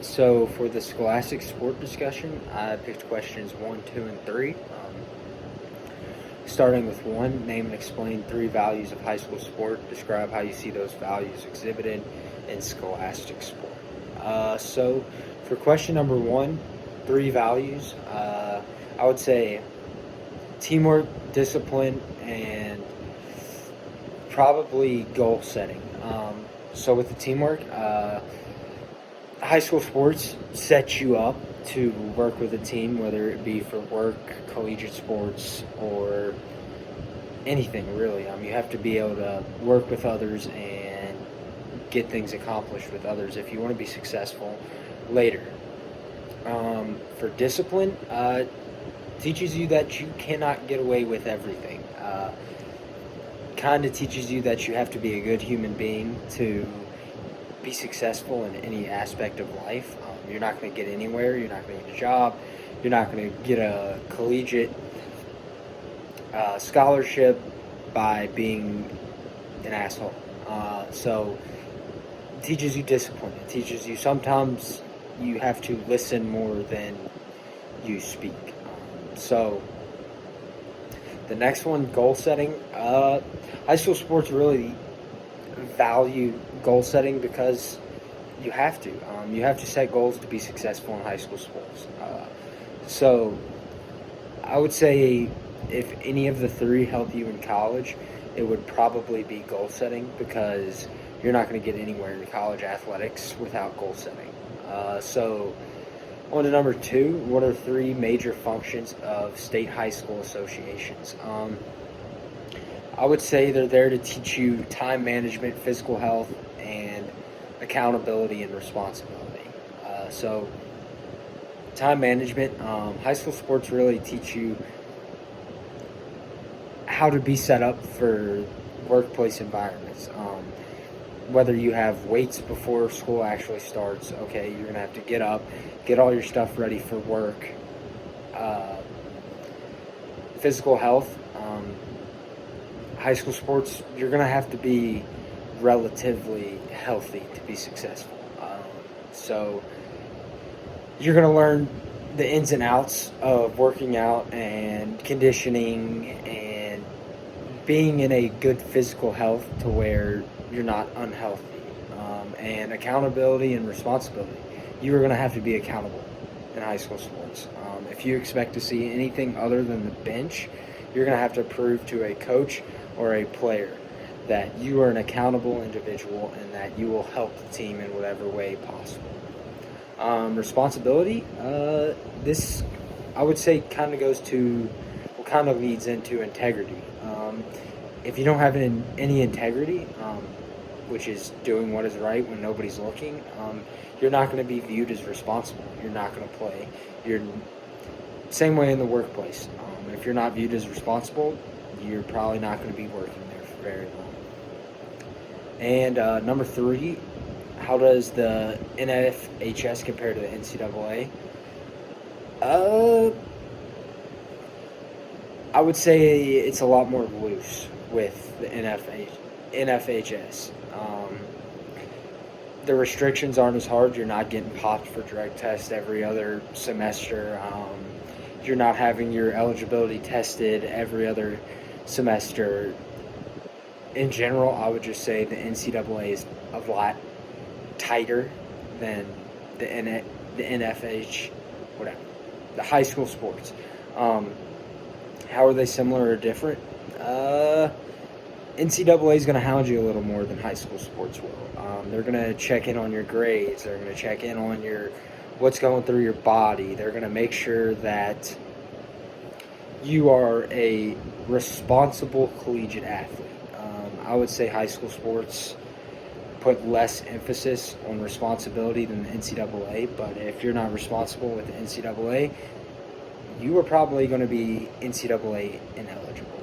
So for the Scholastic sport discussion, I picked questions 1, 2, and 3. Starting with 1, name and explain 3 values of high school sport. Describe how you see those values exhibited in Scholastic sport. So for question number 1, 3 values, I would say teamwork, discipline, and probably goal setting. So with the teamwork, high school sports set you up to work with a team, whether it be for work, collegiate sports, or anything really. You have to be able to work with others and get things accomplished with others if you want to be successful later. For discipline, teaches you that you cannot get away with everything. Kind of teaches you that you have to be a good human being to be successful in any aspect of life. You're not going to get anywhere. You're not going to get a job. You're not going to get a collegiate scholarship by being an asshole. So it teaches you discipline. It teaches you sometimes you have to listen more than you speak. So the next one, goal setting. High school sports really value goal setting because you have to. You have to set goals to be successful in high school sports. So I would say if any of the 3 help you in college, it would probably be goal setting because you're not going to get anywhere in college athletics without goal setting. So on to number 2, what are 3 major functions of state high school associations? I would say they're there to teach you time management, physical health, and accountability and responsibility. So time management, high school sports really teach you how to be set up for workplace environments. Whether you have weights before school actually starts, okay, you're going to have to get up, get all your stuff ready for work. Physical health, high school sports, you're going to have to be relatively healthy to be successful. So you're going to learn the ins and outs of working out and conditioning and being in a good physical health to where you're not unhealthy. And accountability and responsibility. You are going to have to be accountable in high school sports. If you expect to see anything other than the bench, you're going to have to prove to a coach or a player that you are an accountable individual and that you will help the team in whatever way possible. Responsibility, this I would say kind of leads into integrity. If you don't have any integrity, which is doing what is right when nobody's looking, you're not going to be viewed as responsible. You're not going to play. You're same way in the workplace. If you're not viewed as responsible, you're probably not going to be working there for very long. And number 3, how does the NFHS compare to the NCAA? I would say it's a lot more loose with the NFHS. The restrictions aren't as hard. You're not getting popped for drug tests every other semester. You're not having your eligibility tested every other semester. In general, I would just say the NCAA is a lot tighter than the NFH, whatever, the high school sports. How are they similar or different? NCAA is going to hound you a little more than high school sports will. They're going to check in on your grades. They're going to check in on what's going through your body. They're going to make sure that you are a responsible collegiate athlete. I would say high school sports put less emphasis on responsibility than the NCAA, but if you're not responsible with the NCAA, you are probably going to be NCAA ineligible.